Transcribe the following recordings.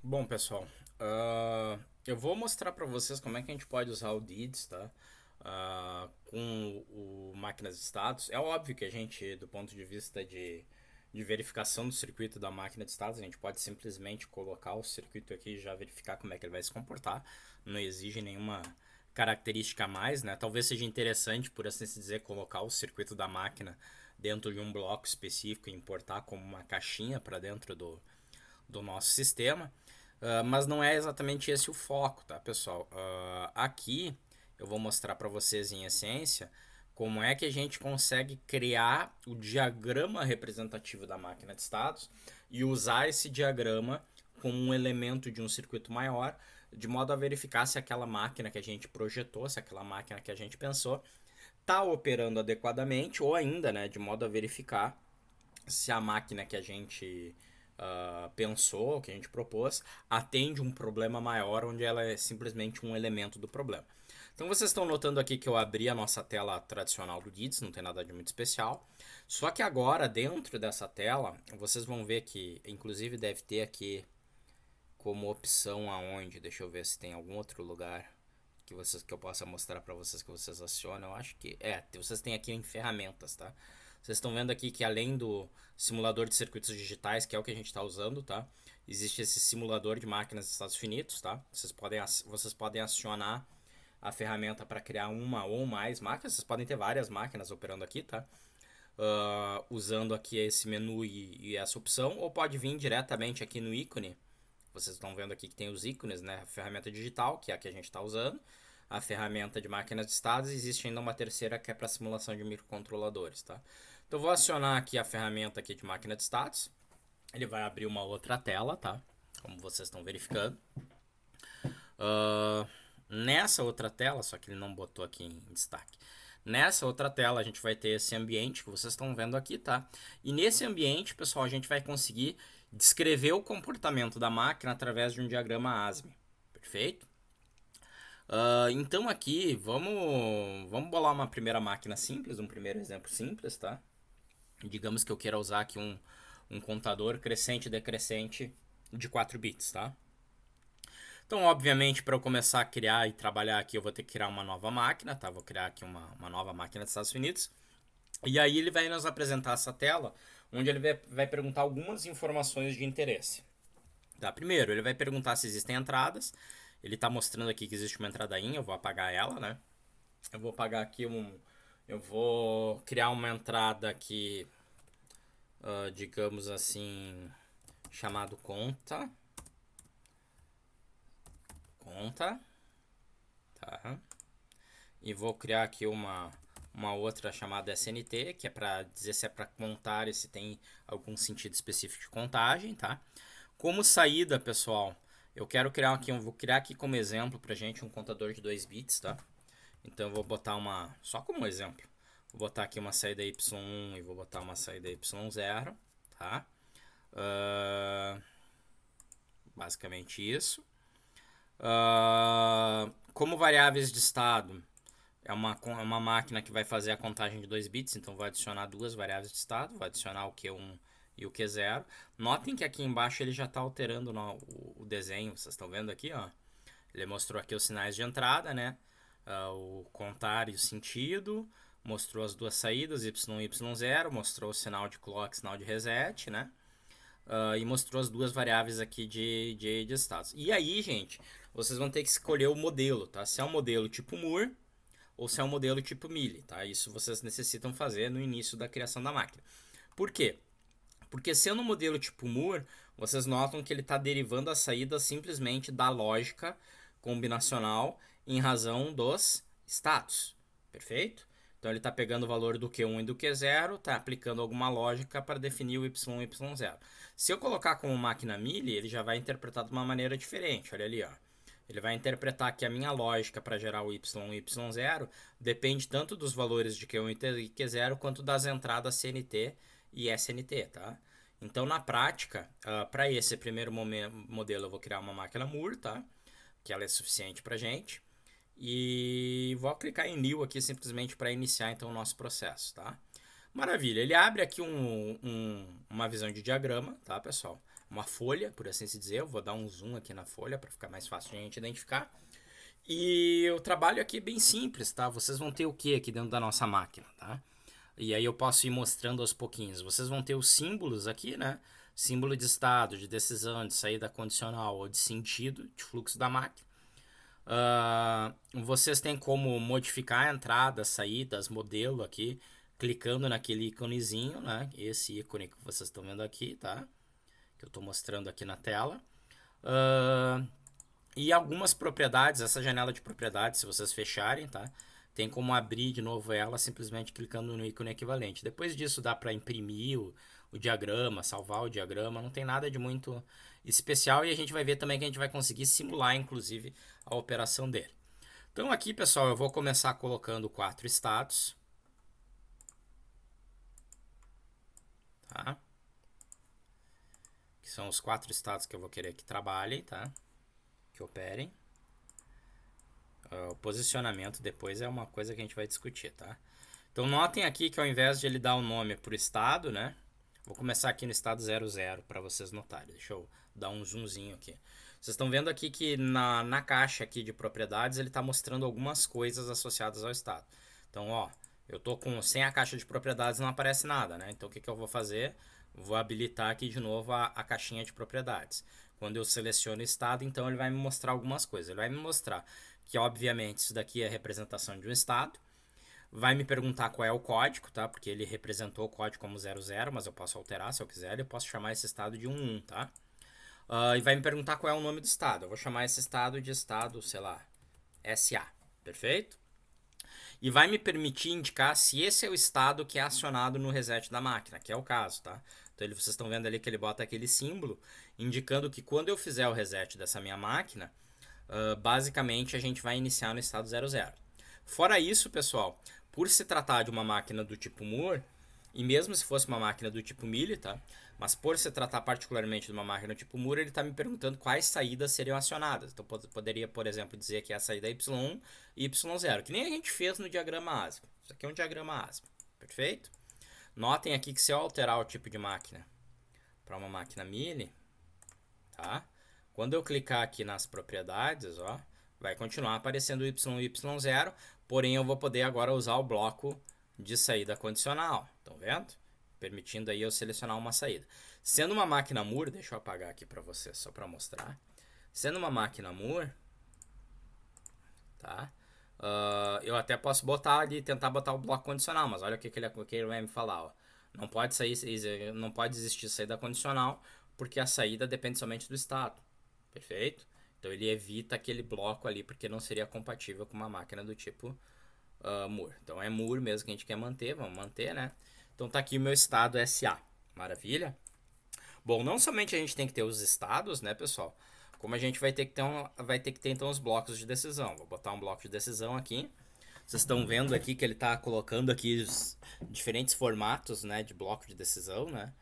Bom, pessoal, eu vou mostrar para vocês como é que a gente pode usar o DIDS, tá? Com o máquinas de status. É óbvio que a gente, do ponto de vista de verificação do circuito da máquina de status, a gente pode simplesmente colocar o circuito aqui e já verificar como é que ele vai se comportar. Não exige nenhuma característica a mais, né? Talvez seja interessante, por assim dizer, colocar o circuito da máquina dentro de um bloco específico e importar como uma caixinha para dentro do nosso sistema. Mas não é exatamente esse o foco, tá, pessoal? Aqui eu vou mostrar para vocês em essência como é que a gente consegue criar o diagrama representativo da máquina de estados e usar esse diagrama como um elemento de um circuito maior, de modo a verificar se aquela máquina que a gente projetou, se aquela máquina que a gente pensou, está operando adequadamente ou ainda, né, de modo a verificar se a máquina que a gente pensou, que a gente propôs, atende um problema maior onde ela é simplesmente um elemento do problema. Então vocês estão notando aqui que eu abri a nossa tela tradicional do DIDS, não tem nada de muito especial. Só que agora, dentro dessa tela, vocês vão ver que, inclusive, deve ter aqui como opção aonde, deixa eu ver se tem algum outro lugar que eu possa mostrar para vocês que vocês acionam. Eu acho que vocês têm aqui em ferramentas, tá? Vocês estão vendo aqui que além do simulador de circuitos digitais, que é o que a gente está usando, tá? Existe esse simulador de máquinas de estados finitos, tá? Vocês podem acionar a ferramenta para criar uma ou mais máquinas. Vocês podem ter várias máquinas operando aqui, tá? Usando aqui esse menu e essa opção, ou pode vir diretamente aqui no ícone. Vocês estão vendo aqui que tem os ícones, né? A ferramenta digital, que é a que a gente está usando. A ferramenta de máquinas de estados. Existe ainda uma terceira que é para simulação de microcontroladores, tá? Então eu vou acionar aqui a ferramenta aqui de máquina de estados. Ele vai abrir uma outra tela, tá? Como vocês estão verificando. Uh, Nessa outra tela, só que ele não botou aqui em destaque. Nessa outra tela a gente vai ter esse ambiente que vocês estão vendo aqui, tá? E nesse ambiente, pessoal, a gente vai conseguir descrever o comportamento da máquina através de um diagrama ASME. Perfeito? Então aqui, vamos bolar uma primeira máquina simples, um primeiro exemplo simples, tá? Digamos que eu queira usar aqui um contador crescente e decrescente de 4 bits, tá? Então, obviamente, para eu começar a criar e trabalhar aqui, eu vou ter que criar uma nova máquina, tá? Vou criar aqui uma nova máquina dos Estados Unidos. E aí ele vai nos apresentar essa tela, onde ele vai perguntar algumas informações de interesse. Tá? Primeiro, ele vai perguntar se existem entradas. Ele está mostrando aqui que existe uma entrada IN, eu vou apagar ela, né? Eu vou apagar aqui Eu vou criar uma entrada aqui, digamos assim, chamado conta. Conta, tá? E vou criar aqui uma outra chamada SNT, que é para dizer se é para contar e se tem algum sentido específico de contagem, tá? Como saída, pessoal, eu vou criar aqui como exemplo pra gente um contador de 2 bits, tá? Então eu vou botar só como exemplo, vou botar aqui uma saída Y1 e vou botar uma saída Y0, tá? Uh, Basicamente isso. Como variáveis de estado, é uma máquina que vai fazer a contagem de 2 bits, então vou adicionar duas variáveis de estado, vou adicionar o Q1 e o Q0. Notem que aqui embaixo ele já está alterando o desenho, vocês estão vendo aqui, ó. Ele mostrou aqui os sinais de entrada, né? O contar e o sentido, mostrou as duas saídas, Y1 e Y0, mostrou o sinal de clock, sinal de reset, né? E mostrou as duas variáveis aqui de status. E aí, gente, vocês vão ter que escolher o modelo, tá? Se é um modelo tipo Moore ou se é um modelo tipo Mealy, tá? Isso vocês necessitam fazer no início da criação da máquina. Por quê? Porque sendo um modelo tipo Moore, vocês notam que ele está derivando a saída simplesmente da lógica combinacional em razão dos status. Perfeito? Então ele está pegando o valor do Q1 e do Q0, está aplicando alguma lógica para definir o Y1 e Y0. Se eu colocar como máquina Mealy, ele já vai interpretar de uma maneira diferente. Olha ali, ó. Ele vai interpretar que a minha lógica para gerar o Y1 e Y0 depende tanto dos valores de Q1 e Q0 quanto das entradas CNT e SNT, tá? Então, na prática, para esse primeiro modelo, eu vou criar uma máquina Moore, tá? Que ela é suficiente para gente. E vou clicar em New aqui simplesmente para iniciar então o nosso processo, tá? Maravilha, ele abre aqui uma visão de diagrama, tá, pessoal? uma folha, por assim se dizer. Eu vou dar um zoom aqui na folha para ficar mais fácil de a gente identificar. E o trabalho aqui é bem simples, tá? Vocês vão ter o que aqui dentro da nossa máquina, tá? E aí eu posso ir mostrando aos pouquinhos. Vocês vão ter os símbolos aqui, né? Símbolo de estado, de decisão, de saída condicional ou de sentido, de fluxo da máquina. Vocês têm como modificar a entrada, saídas, modelo aqui, clicando naquele íconezinho, né? Esse ícone que vocês estão vendo aqui, tá? Que eu estou mostrando aqui na tela. E algumas propriedades, essa janela de propriedades, se vocês fecharem, tá? Tem como abrir de novo ela simplesmente clicando no ícone equivalente. Depois disso dá para imprimir o diagrama, salvar o diagrama, não tem nada de muito especial e a gente vai ver também que a gente vai conseguir simular inclusive a operação dele. Então aqui, pessoal, eu vou começar colocando 4 estados. Tá? Que são os 4 estados que eu vou querer que trabalhem, tá? Que operem. O posicionamento depois é uma coisa que a gente vai discutir, tá? Então notem aqui que ao invés de ele dar o nome por estado, né? Vou começar aqui no estado 00 para vocês notarem. Deixa eu dar um zoomzinho aqui. Vocês estão vendo aqui que na caixa aqui de propriedades ele está mostrando algumas coisas associadas ao estado. Então, ó, eu tô sem a caixa de propriedades, não aparece nada, né? Então o que eu vou fazer? Vou habilitar aqui de novo a caixinha de propriedades. Quando eu seleciono estado, então ele vai me mostrar algumas coisas. Ele vai me mostrar que, obviamente, isso daqui é a representação de um estado. Vai me perguntar qual é o código, tá? Porque ele representou o código como 00, mas eu posso alterar se eu quiser. Eu posso chamar esse estado de 11, tá? E vai me perguntar qual é o nome do estado. Eu vou chamar esse estado de estado, sei lá, SA. Perfeito? E vai me permitir indicar se esse é o estado que é acionado no reset da máquina, que é o caso, tá? Então vocês estão vendo ali que ele bota aquele símbolo, indicando que quando eu fizer o reset dessa minha máquina, basicamente a gente vai iniciar no estado 00. Fora isso, pessoal, por se tratar de uma máquina do tipo Moore, e mesmo se fosse uma máquina do tipo Mealy, tá? Mas por se tratar particularmente de uma máquina do tipo Moore, ele está me perguntando quais saídas seriam acionadas. Então poderia, por exemplo, dizer que é a saída Y1 e Y0, que nem a gente fez no diagrama ASM. Isso aqui é um diagrama ASM, perfeito? Notem aqui que se eu alterar o tipo de máquina para uma máquina Mealy, tá? Quando eu clicar aqui nas propriedades, ó, vai continuar aparecendo Y e Y0, porém eu vou poder agora usar o bloco de saída condicional, estão vendo? Permitindo aí eu selecionar uma saída. Sendo uma máquina Moore, deixa eu apagar aqui para vocês só para mostrar. Sendo uma máquina Moore, tá? Eu até posso botar ali, tentar botar o bloco condicional, mas olha o que ele vai me falar, ó. Não pode existir saída condicional, porque a saída depende somente do estado. Perfeito? Então ele evita aquele bloco ali, porque não seria compatível com uma máquina do tipo Moore. Então é Moore mesmo que a gente quer manter, vamos manter, né? Então tá aqui o meu estado SA. Maravilha? Bom, não somente a gente tem que ter os estados, né, pessoal? Como a gente vai ter que ter então os blocos de decisão. Vou botar um bloco de decisão aqui. Vocês estão vendo aqui que ele está colocando aqui os diferentes formatos, né, de bloco de decisão, né?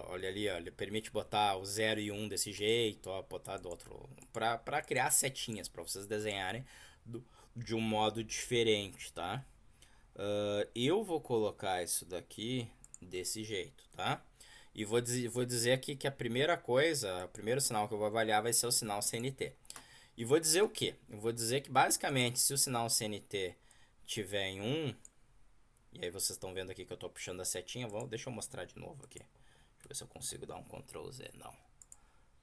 Olha ali, ó, ele permite botar o 0 e 1 desse jeito, ó, botar do outro, para criar setinhas para vocês desenharem de um modo diferente, tá? Eu vou colocar isso daqui desse jeito, tá? E vou dizer aqui que a primeira coisa, o primeiro sinal que eu vou avaliar vai ser o sinal CNT. E vou dizer o quê? Eu vou dizer que basicamente se o sinal CNT tiver em 1, e aí vocês estão vendo aqui que eu estou puxando a setinha, deixa eu mostrar de novo aqui. Deixa eu ver se eu consigo dar um Ctrl Z. Não.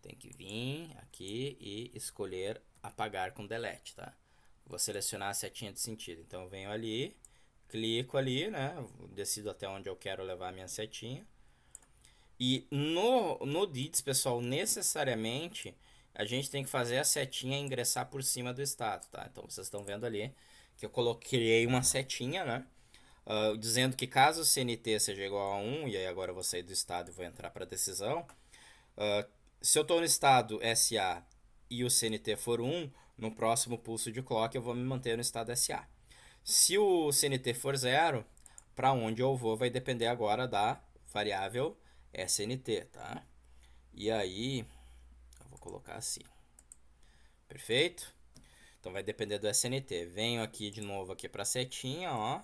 Tem que vir aqui e escolher apagar com delete, tá? Vou selecionar a setinha de sentido. Então eu venho ali, clico ali, né? Decido até onde eu quero levar a minha setinha. E no DIDS, pessoal, necessariamente a gente tem que fazer a setinha ingressar por cima do estado, tá? Então vocês estão vendo ali que eu coloquei uma setinha, né? Dizendo que caso o CNT seja igual a 1, e aí agora eu vou sair do estado e vou entrar para decisão. Se eu estou no estado SA e o CNT for 1, no próximo pulso de clock eu vou me manter no estado SA. Se o CNT for 0, para onde eu vou vai depender agora da variável SNT, tá? E aí, eu vou colocar assim. Perfeito? Então vai depender do SNT. Venho aqui de novo aqui para a setinha, ó.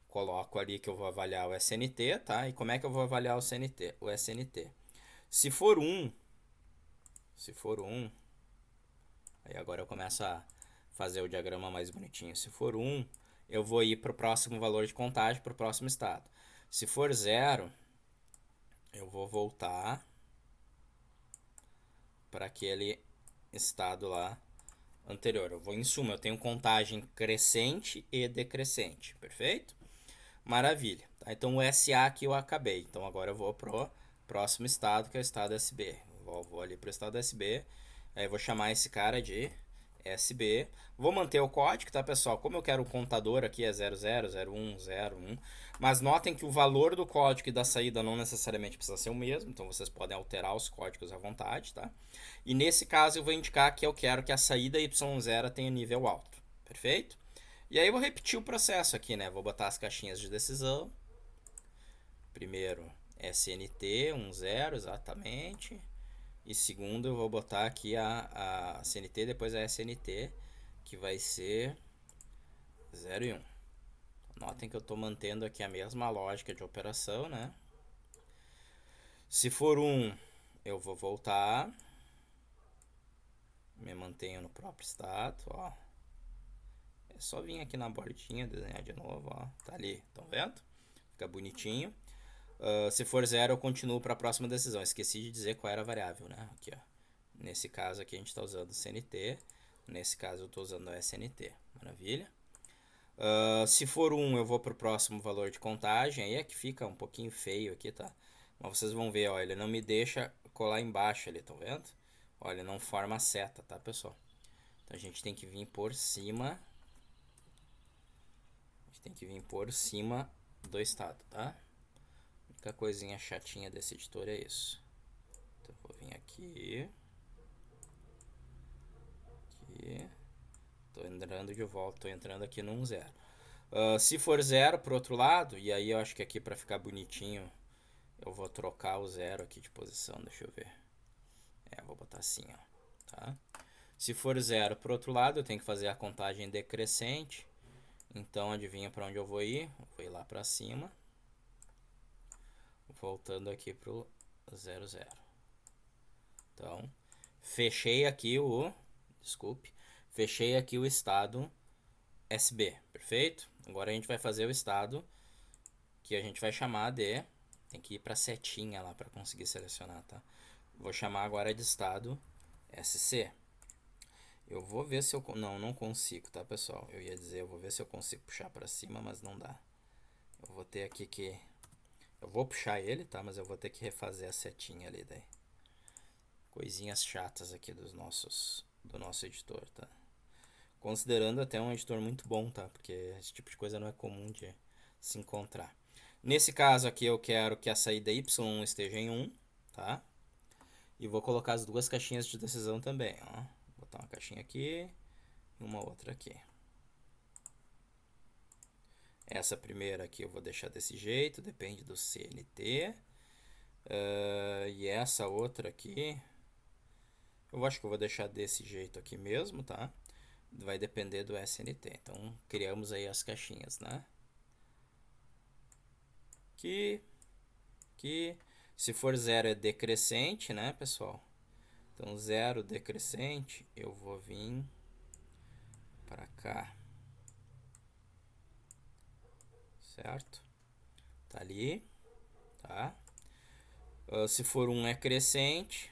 Coloco ali que eu vou avaliar o SNT, tá? E como é que eu vou avaliar o SNT? Se for 1, se for 1, aí agora eu começo a fazer o diagrama mais bonitinho. Se for 1, eu vou ir para o próximo valor de contagem, para o próximo estado. Se for 0, eu vou voltar para aquele estado lá anterior. Eu vou, em suma, eu tenho contagem crescente e decrescente, perfeito? Maravilha. Tá, então o SA aqui eu acabei. Então agora eu vou pro próximo estado, que é o estado SB. Vou ali pro estado SB. Aí eu vou chamar esse cara de SB. Vou manter o código, tá, pessoal? Como eu quero o contador aqui é 00, 01, 01. Mas notem que o valor do código e da saída não necessariamente precisa ser o mesmo. Então vocês podem alterar os códigos à vontade, tá? E nesse caso eu vou indicar que eu quero que a saída Y0 tenha nível alto. Perfeito? E aí eu vou repetir o processo aqui, né? Vou botar as caixinhas de decisão. Primeiro SNT 10, exatamente. E segundo eu vou botar aqui a CNT, depois a SNT, que vai ser 0 e 1. Notem que eu estou mantendo aqui a mesma lógica de operação, né? Se for 1, eu vou voltar. Me mantenho no próprio estado, ó. É só vir aqui na bordinha, desenhar de novo, ó. Tá ali, estão vendo? Fica bonitinho. Se for 0, eu continuo para a próxima decisão. Esqueci de dizer qual era a variável, né? Aqui, ó. Nesse caso aqui a gente está usando o CNT. Nesse caso eu estou usando o SNT. Maravilha. Se for 1, eu vou para o próximo valor de contagem. Aí é que fica um pouquinho feio aqui, tá? Mas vocês vão ver, ó. Ele não me deixa colar embaixo ali, estão vendo? Olha, ele não forma a seta, tá, pessoal? Então a gente tem que vir por cima. A gente tem que vir por cima do estado, tá? A única coisinha chatinha desse editor é isso. Então eu vou vir aqui. Aqui. Tô entrando de volta, tô entrando aqui num 0. Se for 0 pro outro lado, e aí eu acho que aqui para ficar bonitinho, eu vou trocar o 0 aqui de posição, deixa eu ver. Vou botar assim, ó, tá? Se for 0 pro outro lado, eu tenho que fazer a contagem decrescente. Então, adivinha para onde eu vou ir? Eu vou ir lá para cima. Voltando aqui pro 00. Então, fechei aqui o... Desculpe. Fechei aqui o estado SB, perfeito? Agora a gente vai fazer o estado que a gente vai chamar de... Tem que ir para setinha lá para conseguir selecionar, tá? Vou chamar agora de estado SC. Eu vou ver se eu... Não consigo, tá, pessoal? Eu ia dizer, eu vou ver se eu consigo puxar para cima, mas não dá. Eu vou ter aqui que... Eu vou puxar ele, tá? Mas eu vou ter que refazer a setinha ali daí. Coisinhas chatas aqui do nosso editor, tá? Considerando até um editor muito bom, tá? Porque esse tipo de coisa não é comum de se encontrar. Nesse caso aqui eu quero que a saída Y esteja em 1, tá? E vou colocar as duas caixinhas de decisão também, ó. Vou botar uma caixinha aqui e uma outra aqui. Essa primeira aqui eu vou deixar desse jeito, depende do CNT. E essa outra aqui, eu acho que eu vou deixar desse jeito aqui mesmo, tá? Vai depender do SNT. Então, criamos aí as caixinhas, né? Que se for 0 é decrescente, né, pessoal? Então, 0 decrescente, eu vou vir para cá. Certo? Tá ali, tá? Se for 1 é crescente,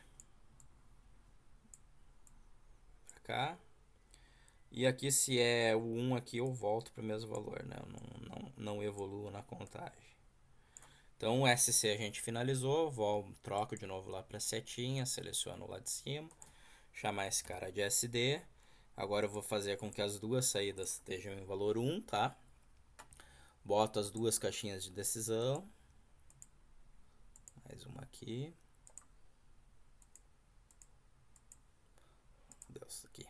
para cá. E aqui, se é o 1 aqui, eu volto para o mesmo valor, né? Eu não evoluo na contagem. Então, o SC a gente finalizou. Troco de novo lá para setinha, seleciono lá de cima. Chamar esse cara de SD. Agora eu vou fazer com que as duas saídas estejam em valor 1, tá? Boto as duas caixinhas de decisão. Mais uma aqui. Deus, aqui.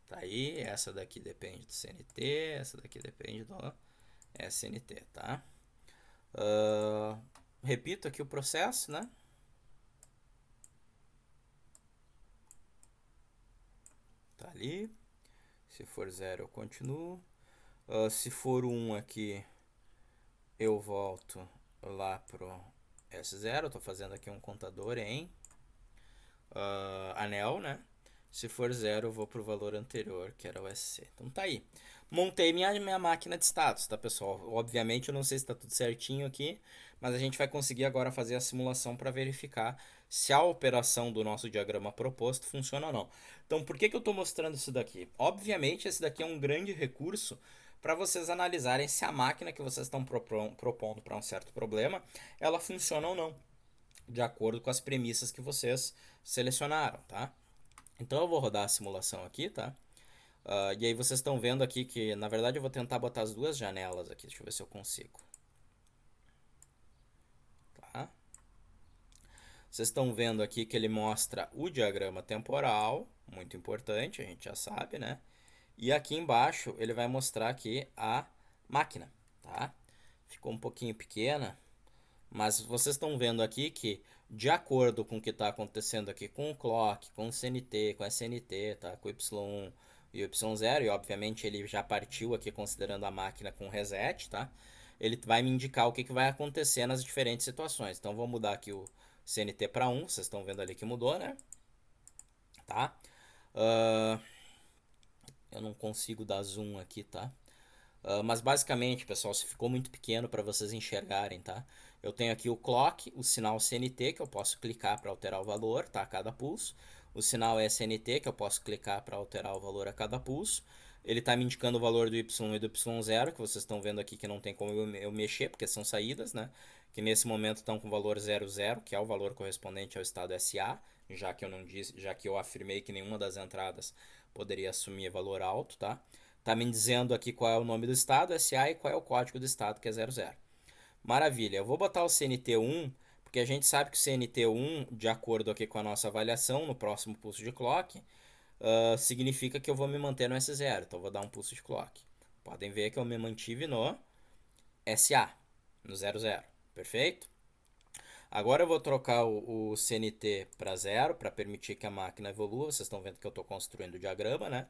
Tá aí, essa daqui depende do CNT, essa daqui depende do SNT, tá? Repito aqui o processo, né? Tá ali. Se for 0 eu continuo. Se for 1 aqui, eu volto lá pro S0, eu tô fazendo aqui um contador em anel, né? Se for 0, eu vou pro valor anterior, que era o SC. Então tá aí. Montei minha máquina de status, tá, pessoal? Obviamente eu não sei se tá tudo certinho aqui, mas a gente vai conseguir agora fazer a simulação para verificar se a operação do nosso diagrama proposto funciona ou não. Então, por que eu estou mostrando isso daqui? Obviamente, esse daqui é um grande recurso para vocês analisarem se a máquina que vocês estão propondo para um certo problema, ela funciona ou não, de acordo com as premissas que vocês selecionaram, tá? Então eu vou rodar a simulação aqui, tá? E aí vocês estão vendo aqui que, na verdade, eu vou tentar botar as duas janelas aqui. Deixa eu ver se eu consigo. Tá? Vocês estão vendo aqui que ele mostra o diagrama temporal, muito importante, a gente já sabe, né? E aqui embaixo ele vai mostrar aqui a máquina, tá? Ficou um pouquinho pequena, mas vocês estão vendo aqui que, de acordo com o que está acontecendo aqui com o clock, com o CNT, com o SNT, tá? Com o Y1 e o Y0, e obviamente ele já partiu aqui considerando a máquina com reset, tá? Ele vai me indicar o que vai acontecer nas diferentes situações. Então vou mudar aqui o CNT para 1, vocês estão vendo ali que mudou, né? Tá? Eu não consigo dar zoom aqui, tá? Mas basicamente, pessoal, se ficou muito pequeno para vocês enxergarem, tá? Eu tenho aqui o clock, o sinal CNT, que eu posso clicar para alterar o valor, tá? A cada pulso. O sinal SNT, que eu posso clicar para alterar o valor a cada pulso. Ele está me indicando o valor do Y1 e do Y0, que vocês estão vendo aqui que não tem como eu mexer, porque são saídas, né? Que nesse momento estão com o valor 00, que é o valor correspondente ao estado SA, já que eu não disse, já que eu afirmei que nenhuma das entradas poderia assumir valor alto, tá? Tá me dizendo aqui qual é o nome do estado, SA, e qual é o código do estado, que é 00. Maravilha, eu vou botar o CNT1, porque a gente sabe que o CNT1, de acordo aqui com a nossa avaliação, no próximo pulso de clock, significa que eu vou me manter no S0, então eu vou dar um pulso de clock. Podem ver que eu me mantive no SA, no 00, perfeito? Agora eu vou trocar o CNT para 0, para permitir que a máquina evolua. Vocês estão vendo que eu estou construindo o diagrama, né?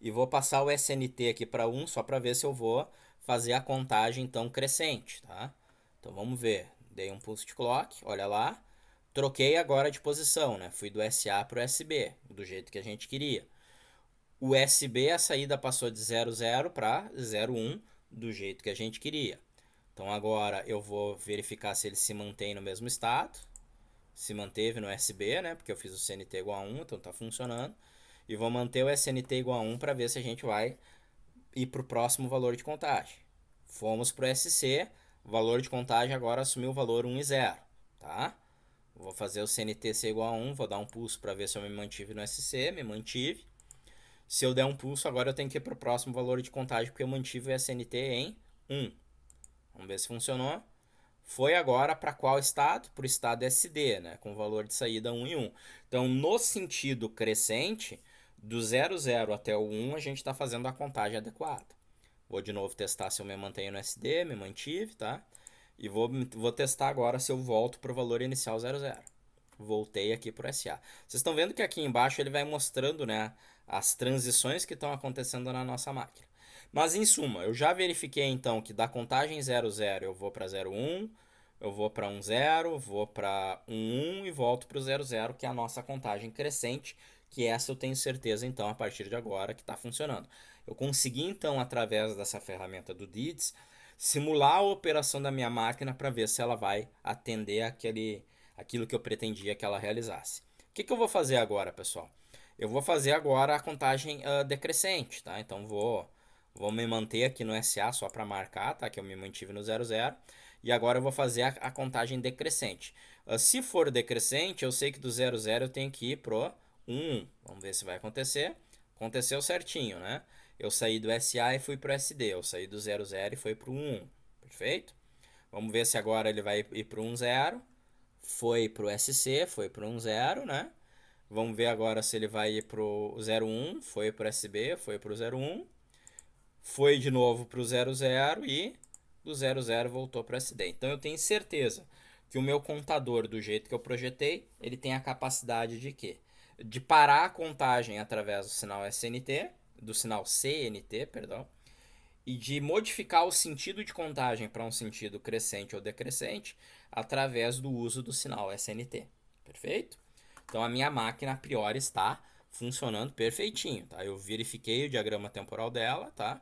E vou passar o SNT aqui para 1, só para ver se eu vou fazer a contagem então crescente, tá? Então vamos ver. Dei um pulse de clock, olha lá. Troquei agora de posição, né? Fui do SA para o SB, do jeito que a gente queria. O SB, a saída passou de 00 para 01, do jeito que a gente queria. Então agora eu vou verificar se ele se mantém no mesmo estado. Se manteve no SB, né? Porque eu fiz o CNT igual a 1, então tá funcionando. E vou manter o SNT igual a 1 para ver se a gente vai ir para o próximo valor de contagem. Fomos para o SC, o valor de contagem agora assumiu o valor 1 e 0, tá? Vou fazer o CNT ser igual a 1, vou dar um pulso para ver se eu me mantive no SC, me mantive. Se eu der um pulso, agora eu tenho que ir para o próximo valor de contagem, porque eu mantive o SNT em 1. Vamos ver se funcionou. Foi agora para qual estado? Para o estado SD, né? Com valor de saída 1 e 1. Então, no sentido crescente, do 00 até o 1, a gente está fazendo a contagem adequada. Vou de novo testar se eu me mantenho no SD, me mantive, tá? E vou testar agora se eu volto para o valor inicial 00. Voltei aqui para o SA. Vocês estão vendo que aqui embaixo ele vai mostrando, né, as transições que estão acontecendo na nossa máquina. Mas em suma, eu já verifiquei então que da contagem 00 eu vou para 01, eu vou para 10, vou para 11 e volto para o 00, que é a nossa contagem crescente, que essa eu tenho certeza então a partir de agora que está funcionando. Eu consegui então, através dessa ferramenta do DIDS, simular a operação da minha máquina para ver se ela vai atender aquilo que eu pretendia que ela realizasse. O que eu vou fazer agora, pessoal? Eu vou fazer agora a contagem decrescente, tá? Então vou me manter aqui no SA só para marcar, tá? Que eu me mantive no 00. E agora eu vou fazer a contagem decrescente. Se for decrescente, eu sei que do 00 eu tenho que ir pro 1. Vamos ver se vai acontecer. Aconteceu certinho, né? Eu saí do SA e fui pro SD. Eu saí do 00 e fui pro 1. Perfeito? Vamos ver se agora ele vai ir pro 10. Foi pro SC, foi pro 10, né? Vamos ver agora se ele vai ir pro 01, foi pro SB, foi pro 01. Foi de novo pro 00 e do 00 voltou pro SD. Então eu tenho certeza que o meu contador, do jeito que eu projetei, ele tem a capacidade de quê? De parar a contagem através do sinal SNT, do sinal CNT, perdão, e de modificar o sentido de contagem para um sentido crescente ou decrescente através do uso do sinal SNT. Perfeito? Então a minha máquina a priori está funcionando perfeitinho, tá? Eu verifiquei o diagrama temporal dela, tá?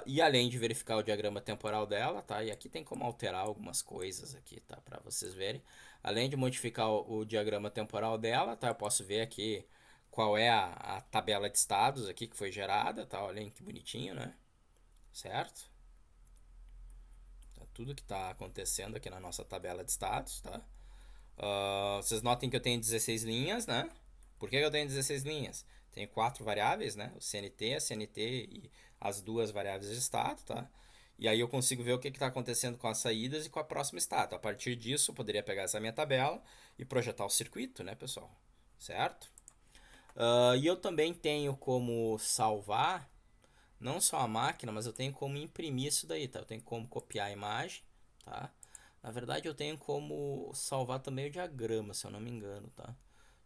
E além de verificar o diagrama temporal dela, tá? E aqui tem como alterar algumas coisas aqui, tá? Para vocês verem. Além de modificar o diagrama temporal dela, tá? Eu posso ver aqui qual é a tabela de estados aqui que foi gerada, tá? Olhem que bonitinho, né? Certo? Tá tudo que está acontecendo aqui na nossa tabela de estados, tá? Vocês notem que eu tenho 16 linhas, né? Por que eu tenho 16 linhas? Tenho quatro variáveis, né? O CNT, a CNT e as duas variáveis de estado, tá? E aí eu consigo ver o que está acontecendo com as saídas e com a próxima estado. A partir disso, eu poderia pegar essa minha tabela e projetar o circuito, né, pessoal? Certo? E eu também tenho como salvar não só a máquina, mas eu tenho como imprimir isso daí, tá? Eu tenho como copiar a imagem, tá? Na verdade, eu tenho como salvar também o diagrama, se eu não me engano, tá?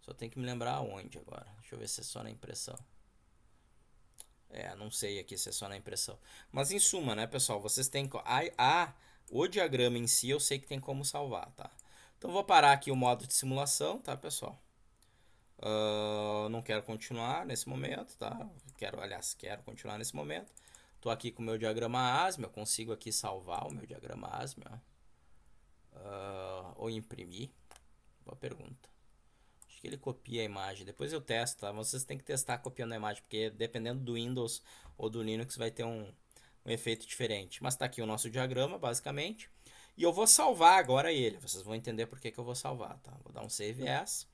Só tenho que me lembrar onde agora. Deixa eu ver se é só na impressão. Não sei aqui se é só na impressão. Mas em suma, né, pessoal? Vocês têm... o diagrama em si eu sei que tem como salvar, tá? Então vou parar aqui o modo de simulação, tá, pessoal? Não quero continuar nesse momento, tá? Quero continuar nesse momento. Tô aqui com o meu diagrama ASME, eu consigo aqui salvar o meu diagrama ASME, ou imprimir. Boa pergunta. Acho que ele copia a imagem. Depois eu testo, tá? Vocês têm que testar copiando a imagem, porque dependendo do Windows ou do Linux vai ter um efeito diferente. Mas tá aqui o nosso diagrama, basicamente. E eu vou salvar agora ele. Vocês vão entender por que eu vou salvar, tá? Vou dar um Save As.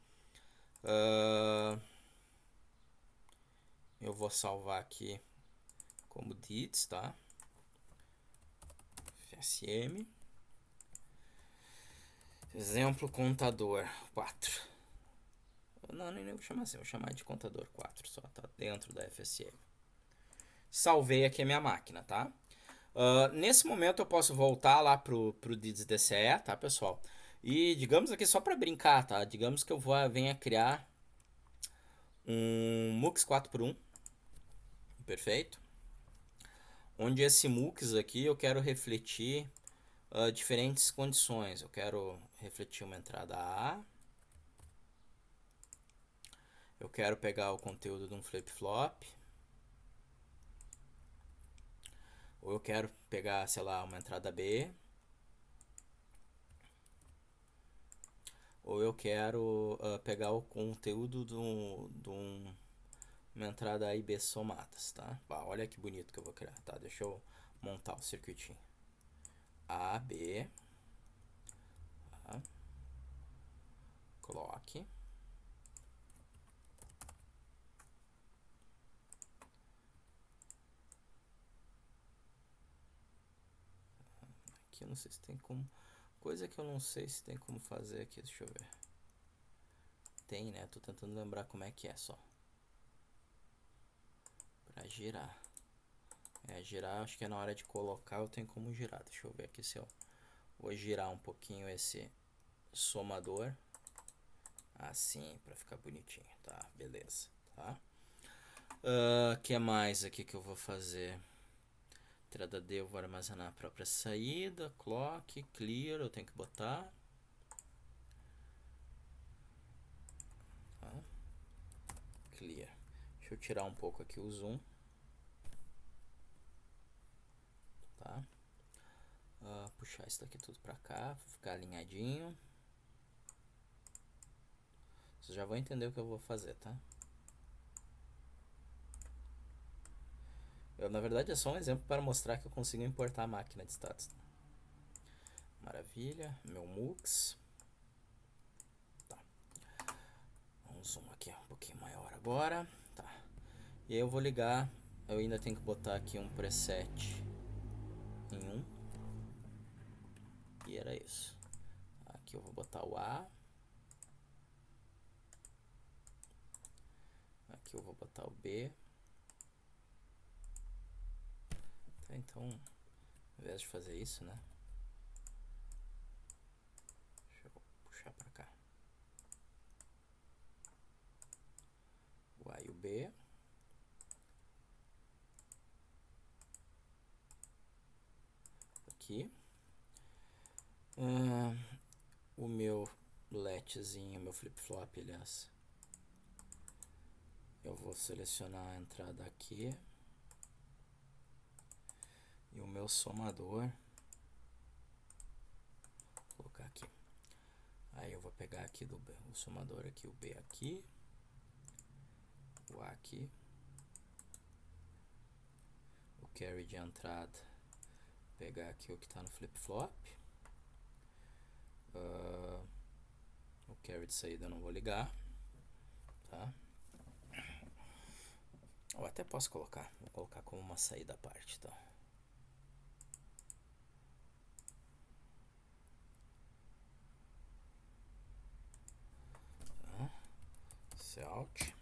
Eu vou salvar aqui como DITS, tá? FSM. Exemplo contador 4. Não, nem vou chamar assim, vou chamar de contador 4 só, tá dentro da FSM. Salvei aqui a minha máquina, tá? Nesse momento eu posso voltar lá pro DITS DCE, tá, pessoal? E digamos aqui só para brincar, tá? Digamos que eu venha criar um MUX 4x1, perfeito? Onde esse MUX aqui eu quero refletir diferentes condições. Eu quero refletir uma entrada A. Eu quero pegar o conteúdo de um flip-flop. Ou eu quero pegar, sei lá, uma entrada B. Ou eu quero pegar o conteúdo de uma entrada A e B somadas, tá? Olha que bonito que eu vou criar, tá? Deixa eu montar o circuitinho. A, B. Tá? Clock. Aqui eu não sei se tem como... Coisa que eu não sei se tem como fazer aqui, deixa eu ver. Tem, né? Tô tentando lembrar como é que é só. Pra girar. Girar, acho que é na hora de colocar, eu tenho como girar. Deixa eu ver aqui se eu vou girar um pouquinho esse somador. Assim, pra ficar bonitinho, tá? Beleza, tá? Que mais aqui que eu vou fazer? Entrada D eu vou armazenar a própria saída. Clock, clear, eu tenho que botar. Tá? Clear. Deixa eu tirar um pouco aqui o zoom. Tá? Puxar isso daqui tudo pra cá, ficar alinhadinho. Vocês já vão entender o que eu vou fazer, tá? Na verdade é só um exemplo para mostrar que eu consigo importar a máquina de status. Maravilha, meu MUX. Tá. Vamos zoom aqui um pouquinho maior agora. Tá. E aí eu vou ligar. Eu ainda tenho que botar aqui um preset em 1. E era isso. Aqui eu vou botar o A. Aqui eu vou botar o B. Tá, então, ao invés de fazer isso, né? Deixa eu puxar pra cá. O A e o B. aqui. O meu letzinho, meu flip-flop, aliás. Eu vou selecionar a entrada aqui. E o meu somador. Vou colocar aqui. Aí eu vou pegar aqui do B, o somador aqui, o B aqui. O A aqui. O carry de entrada. Pegar aqui o que está no flip-flop. O carry de saída eu não vou ligar. Tá? Eu até posso colocar. Vou colocar como uma saída à parte. Então. Alt.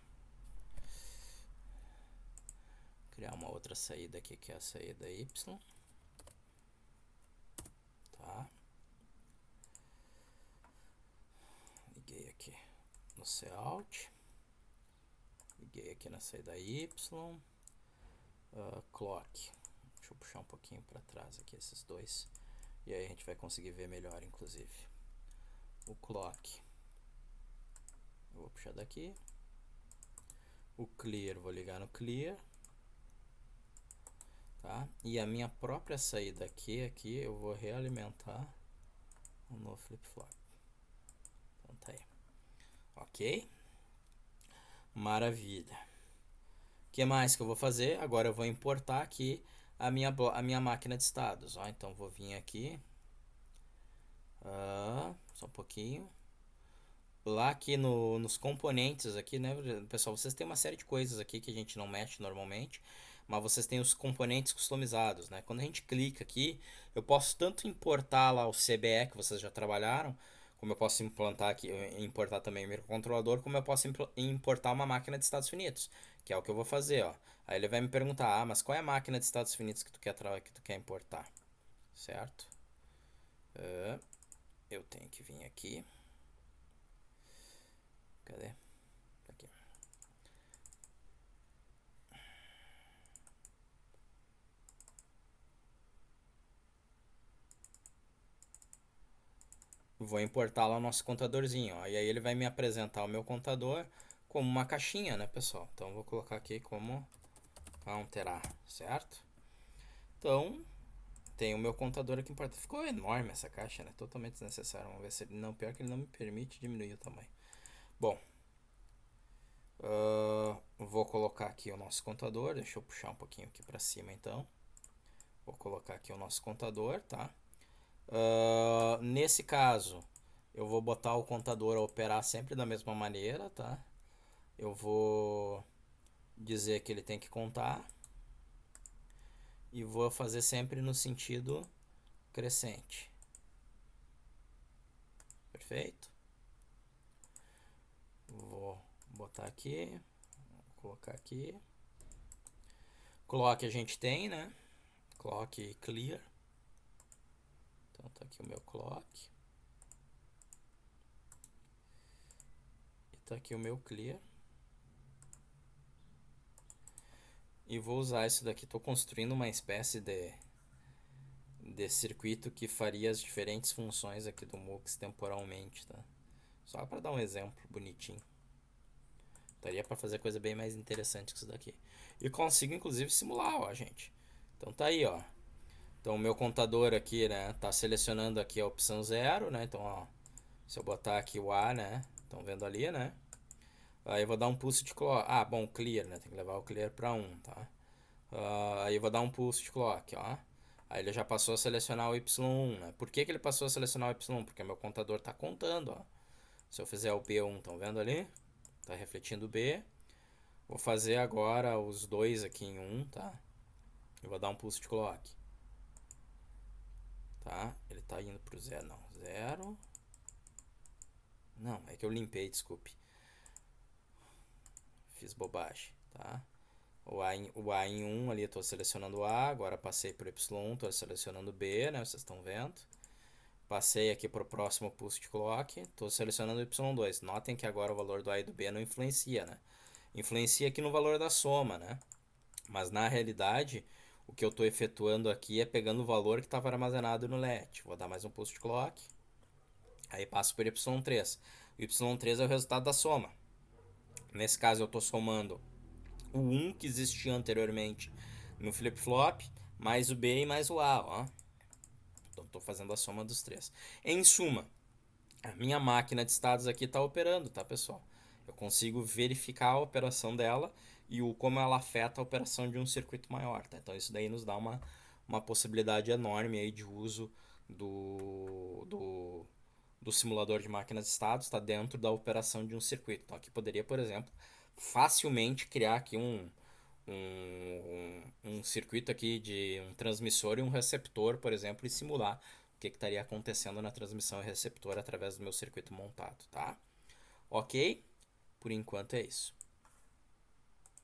Criar uma outra saída aqui, que é a saída Y. Tá? Liguei aqui no Alt. Liguei aqui na saída Y. Clock. Deixa eu puxar um pouquinho para trás aqui esses dois. E aí a gente vai conseguir ver melhor, inclusive. O clock. Eu vou puxar daqui. O clear, vou ligar no clear. Tá? E a minha própria saída aqui eu vou realimentar no flip-flop. Então tá aí. Ok? Maravilha. O que mais que eu vou fazer? Agora eu vou importar aqui a minha máquina de estados. Ó. Então vou vir aqui. Só um pouquinho. Lá aqui nos componentes aqui, né, pessoal, vocês têm uma série de coisas aqui que a gente não mexe normalmente, mas vocês têm os componentes customizados, né? Quando a gente clica aqui, eu posso tanto importar lá o CBE que vocês já trabalharam, como eu posso implantar aqui, importar também o microcontrolador, como eu posso importar uma máquina de estados finitos, que é o que eu vou fazer, ó. Aí ele vai me perguntar, mas qual é a máquina de estados finitos que tu quer importar, certo? Eu tenho que vir aqui. Cadê? Aqui. Vou importar lá o nosso contadorzinho, ó. E aí ele vai me apresentar o meu contador como uma caixinha, né, pessoal? Então vou colocar aqui como counter A, certo? Então, tem o meu contador aqui importante. Ficou enorme essa caixa, né? Totalmente desnecessário. Vamos ver se ele não... Pior que ele não me permite diminuir o tamanho. Bom, vou colocar aqui o nosso contador. Deixa eu puxar um pouquinho aqui para cima, então. Vou colocar aqui o nosso contador, tá? Nesse caso, eu vou botar o contador a operar sempre da mesma maneira, tá? Eu vou dizer que ele tem que contar e vou fazer sempre no sentido crescente. Perfeito? Vou botar aqui, vou colocar aqui. Clock a gente tem, né? Clock clear. Então tá aqui o meu clock. E tá aqui o meu clear. E vou usar isso daqui. Estou construindo uma espécie de circuito que faria as diferentes funções aqui do MUX temporalmente, tá? Só para dar um exemplo bonitinho. Daria para fazer coisa bem mais interessante que isso daqui. E consigo inclusive simular, ó, gente. Então tá aí, ó. Então o meu contador aqui, né, tá selecionando aqui a opção 0, né? Então, ó, se eu botar aqui o A, né? Estão vendo ali, né? Aí eu vou dar um pulse de clock. Ah, bom, clear, né? Tem que levar o clear para 1, tá? Aí eu vou dar um pulse de clock, ó. Aí ele já passou a selecionar o Y1, né? Por que ele passou a selecionar o Y1? Porque meu contador tá contando, ó. Se eu fizer o B1, estão vendo ali? Tá refletindo o B. Vou fazer agora os dois aqui em 1, tá? Eu vou dar um pulse de clock. Tá? Ele tá indo pro 0, não. 0. Não, é que eu limpei, desculpe. Fiz bobagem, tá? O A em 1 ali, estou selecionando o A, agora passei para o Y1, estou selecionando o B, né? Vocês estão vendo. Passei aqui para o próximo pulse de clock, estou selecionando o Y2. Notem que agora o valor do A e do B não influencia, né? Influencia aqui no valor da soma, né? Mas na realidade, O que eu estou efetuando aqui é pegando o valor que estava armazenado no LED. Vou dar mais um post clock. Aí passo por Y3. O Y3 é o resultado da soma. Nesse caso eu estou somando o 1 que existia anteriormente no flip-flop, mais o B e mais o A. Ó. Então estou fazendo a soma dos três. Em suma, a minha máquina de estados aqui está operando, tá, pessoal? Eu consigo verificar a operação dela e como ela afeta a operação de um circuito maior, tá? Então isso daí nos dá uma possibilidade enorme aí de uso do simulador de máquinas de estados, está dentro da operação de um circuito. Então aqui poderia, por exemplo, facilmente criar aqui um circuito aqui de um transmissor e um receptor, por exemplo, e simular o que estaria acontecendo na transmissão e receptor através do meu circuito montado, tá? Ok? Por enquanto é isso.